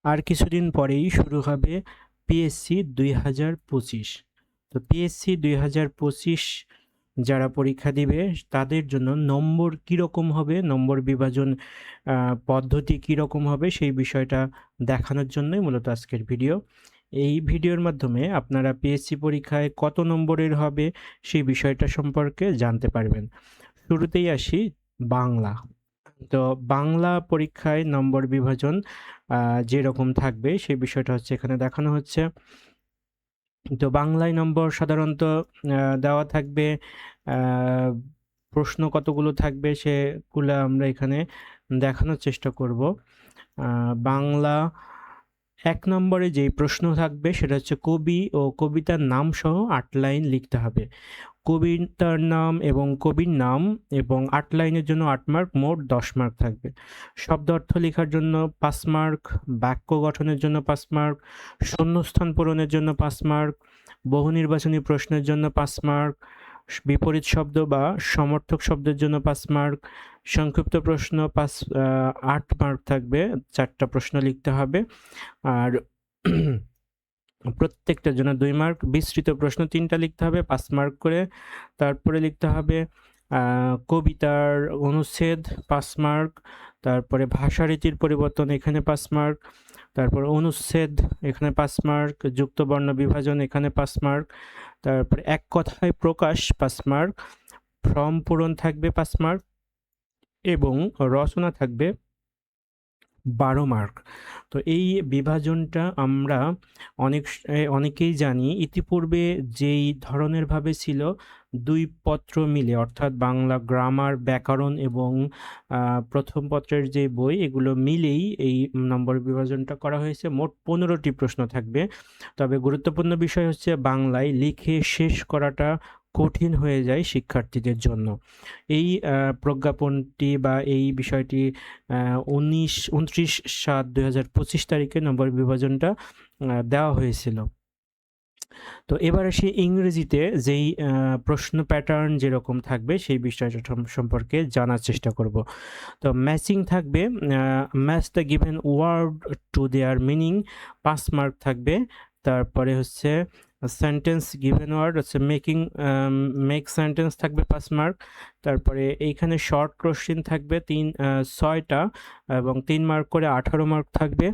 আর কিছুদিন পরেই শুরু হবে পিএসসি 2025। তো পিএসসি 2025 যারা পরীক্ষা দিবে তাদের জন্য নম্বর কীরকম হবে, নম্বর বিভাজন পদ্ধতি কীরকম হবে সেই বিষয়টা দেখানোর জন্যই মূলত আজকের ভিডিও। এই ভিডিওর মাধ্যমে আপনারা পিএসসি পরীক্ষায় কত নম্বরের হবে সেই বিষয়টা সম্পর্কে জানতে পারবেন। শুরুতেই আসি বাংলা। তো বাংলা পরীক্ষায় নম্বর বিভাজন যেরকম থাকবে সেই বিষয়টা হচ্ছে এখানে দেখানো হচ্ছে। তো বাংলায় নম্বর সাধারণত দেওয়া থাকবে, প্রশ্ন কতগুলো থাকবে সেগুলো আমরা এখানে দেখানোর চেষ্টা করব। বাংলা ১ নম্বরে যেই প্রশ্ন থাকবে সেটা হচ্ছে কবি ও কবিতার নাম সহ ৮ লাইন লিখতে হবে। কবিতার নাম এবং কবির নাম এবং ৮ লাইনের জন্য ৮ মার্ক, মোট ১০ মার্ক থাকবে। শব্দ অর্থ লেখার জন্য ৫ মার্ক, বাক্য গঠনের জন্য ৫ মার্ক, শূন্যস্থান পূরণের জন্য ৫ মার্ক, বহু নির্বাচনী প্রশ্নের জন্য ৫ মার্ক, বিপরীত শব্দ বা সমর্থক শব্দের জন্য ৫ মার্ক, সংক্ষিপ্ত প্রশ্ন ৮ মার্ক থাকবে, ৪টা প্রশ্ন লিখতে হবে। আর প্রত্যেকটার জন্য ২ মার্ক, বিস্তৃত প্রশ্ন ৩টা লিখতে হবে ৫ মার্ক করে। তারপরে লিখতে হবে কবিতার অনুচ্ছেদ ৫ মার্ক, তারপরে ভাষারীতির পরিবর্তন এখানে ৫ মার্ক, তারপর অনুচ্ছেদ এখানে ৫ মার্ক, যুক্তবর্ণ বিভাজন এখানে ৫ মার্ক, তারপরে এক কথায় প্রকাশ ৫ মার্ক, ফর্ম পূরণ থাকবে ৫ মার্ক এবং রচনা থাকবে ১২ মার্ক। তো এই বিভাজনটা আমরা অনেকেই জানি। ইতিপূর্বে যেই ধরনের ভাবে ছিল ২ পত্র মিলে, অর্থাৎ বাংলা গ্রামার, ব্যাকরণ এবং প্রথম পত্রের যে বই এগুলো মিলেই এই নম্বর বিভাজনটা করা হয়েছে। মোট ১৫টি প্রশ্ন থাকবে। তবে গুরুত্বপূর্ণ বিষয় হচ্ছে বাংলায় লিখে শেষ করাটা কঠিন হয়ে যায় শিক্ষার্থীদের জন্য। এই প্রজ্ঞাপনটি বা এই বিষয়টি 29/7/2025 তারিখে নম্বর বিভাজনটা দেওয়া হয়েছিল। তো এবার আসি ইংরেজিতে যেই প্রশ্ন প্যাটার্ন যেরকম থাকবে সেই বিষয়টা সম্পর্কে জানার চেষ্টা করব। তো ম্যাচিং থাকবে, match the given word to their meaning ৫ mark থাকবে। তারপরে হচ্ছে সেন্টেন্স গিভেন ওয়ার্ড হচ্ছে মেক সেন্টেন্স থাকবে ৫ মার্ক। তারপরে এইখানে শর্ট কোশ্চেন থাকবে ৬টা এবং ৩ মার্ক করে ১৮ মার্ক থাকবে।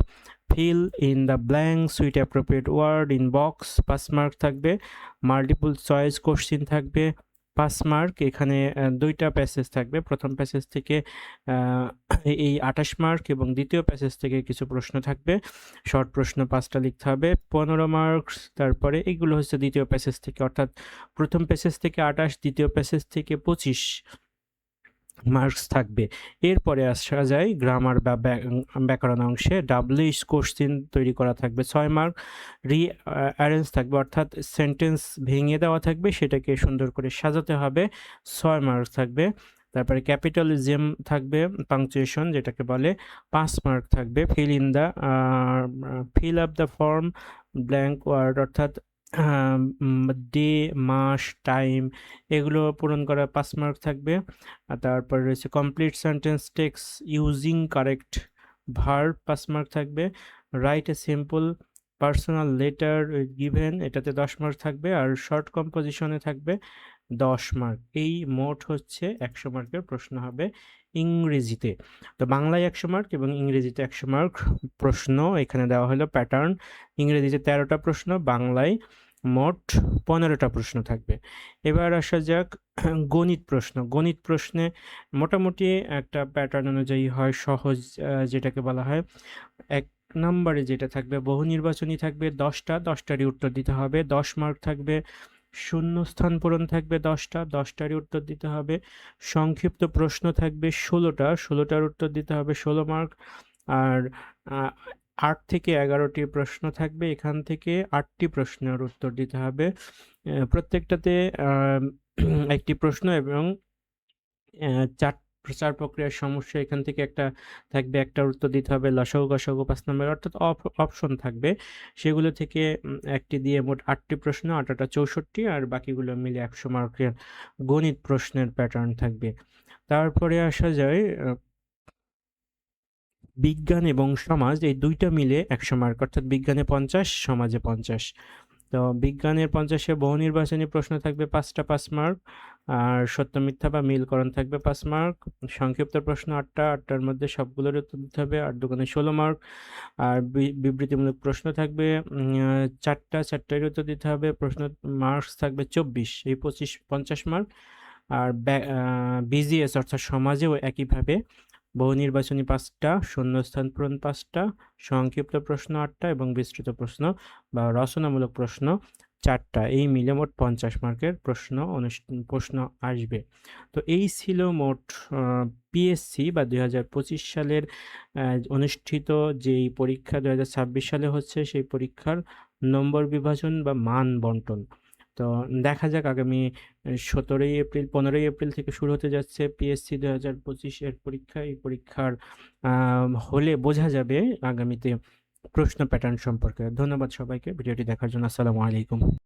Fill in the blanks with appropriate word in box ৫ mark থাকবে। মাল্টিপল চয়েস কোশ্চেন থাকবে ৫ মার্ক। এখানে ২টা প্যাসেজ থাকবে। প্রথম প্যাসেজ থেকে এই ২৮ মার্ক এবং দ্বিতীয় প্যাসেজ থেকে কিছু প্রশ্ন থাকবে। শর্ট প্রশ্ন ৫টা লিখতে হবে, ১৫ মার্কস। তারপরে এগুলো হচ্ছে দ্বিতীয় প্যাসেজ থেকে, অর্থাৎ প্রথম প্যাসেজ থেকে ২৮, দ্বিতীয় প্যাসেজ থেকে ২৫ মার্কস থাকবে। এরপরে আসা যায় গ্রামার বা ব্যাকরণ অংশে। WH কোশ্চেন তৈরি করা থাকবে ৬ মার্ক। অ্যারেঞ্জ থাকবে, অর্থাৎ সেন্টেন্স ভেঙে দেওয়া থাকবে, সেটাকে সুন্দর করে সাজাতে হবে, ৬ মার্ক থাকবে। তারপরে ক্যাপিটালিজম থাকবে, পাংচুয়েশন যেটাকে বলে, ৫ মার্ক থাকবে। Fill up the form blank word, অর্থাৎ ডে, মাস, টাইম এগুলো পূরণ করা ৫ মার্ক থাকবে। আর তারপরে রয়েছে complete sentence tense using correct verb ৫ mark থাকবে। Write a simple personal letter given, এটাতে ১০ মার্ক থাকবে। আর শর্ট কম্পোজিশনে থাকবে ১০ মার্ক। এই মোট হচ্ছে ১০০ মার্কের প্রশ্ন হবে ইংরেজিতে। তো বাংলায় ১০০ মার্ক এবং ইংরেজিতে ১০০ মার্ক প্রশ্ন এখানে দেওয়া হলো প্যাটার্ন। ইংরেজিতে ১৩টা প্রশ্ন, বাংলায় মোট ১৫টা প্রশ্ন থাকবে। এবার আসা যাক গণিত প্রশ্ন। গণিত প্রশ্নে মোটামুটি একটা প্যাটার্ন অনুযায়ী হয় সহজ, যেটাকে বলা হয় ১ নম্বরে যেটা থাকবে বহু নির্বাচনী থাকবে ১০টা, ১০টারই উত্তর দিতে হবে, ১০ মার্ক থাকবে। শূন্যস্থান পূরণ থাকবে ১০টা, ১০টারই উত্তর দিতে হবে। সংক্ষিপ্ত প্রশ্ন থাকবে ১৬টা, ১৬টার উত্তর দিতে হবে, ১৬ মার্ক। আর ৮ থেকে ১১টি প্রশ্ন থাকবে, এখান থেকে ৮টি প্রশ্নের উত্তর দিতে হবে। প্রত্যেকটাতে একটি প্রশ্ন এবং ৪ প্রক্রিয়ার সমস্যা এখান থেকে একটা থাকবে, একটার উত্তর দিতে হবে, লসাগু, গসাগু ৫ নম্বরে, অর্থাৎ অপশন থাকবে। সেগুলো থেকে একটি দিয়ে মোট ৮টি প্রশ্ন, ৮ ৮ ৬৪ আর বাকিগুলো মিলে ১০০ মার্কের গণিত প্রশ্নের প্যাটার্ন থাকবে। তারপরে আসা যায় বিজ্ঞান এবং সমাজ এই দুইটা মিলে 100 মার্ক, অর্থাৎ বিজ্ঞানে 50, সমাজে 50। তো বিজ্ঞানের 50-এ বহু নির্বাচনী প্রশ্ন থাকবে 5টা 5 মার্ক, আর সত্য মিথ্যা বা মিলকরণ থাকবে 5 মার্ক। সংক্ষিপ্ত প্রশ্ন 8টা, 8টার মধ্যে সবগুলোর উত্তর দিতে হবে, 8 দুগুণে 16 মার্ক। আর বিবৃতিমূলক প্রশ্ন থাকবে 4টা, 4টার উত্তর দিতে হবে, প্রশ্ন মার্কস থাকবে 24, এই 25 50 মার্ক। আর বিজিএস অর্থাৎ সমাজেও একইভাবে বহু নির্বাচনী 5টা, শূন্যস্থান পূরণ 5টা, সংক্ষিপ্ত প্রশ্ন 8টা এবং বিস্তৃত প্রশ্ন বা রচনামূলক প্রশ্ন 4টা, এই মিলে মোট 50 মার্কের প্রশ্ন আসবে। তো এই ছিল মোট পিএসসি বা 2025 সালের অনুষ্ঠিত যেই পরীক্ষা 2026 সালে হচ্ছে, সেই পরীক্ষার নম্বর বিভাজন বা মান বন্টন। তো দেখা যাক আগামী 17ই এপ্রিল 15ই এপ্রিল থেকে শুরু হতে যাচ্ছে পিএসসি 2025 এর পরীক্ষা। এই পরীক্ষার হলে বোঝা যাবে আগামীতে প্রশ্ন প্যাটার্ন সম্পর্কে। ধন্যবাদ সবাইকে ভিডিওটি দেখার জন্য। আসসালামু আলাইকুম।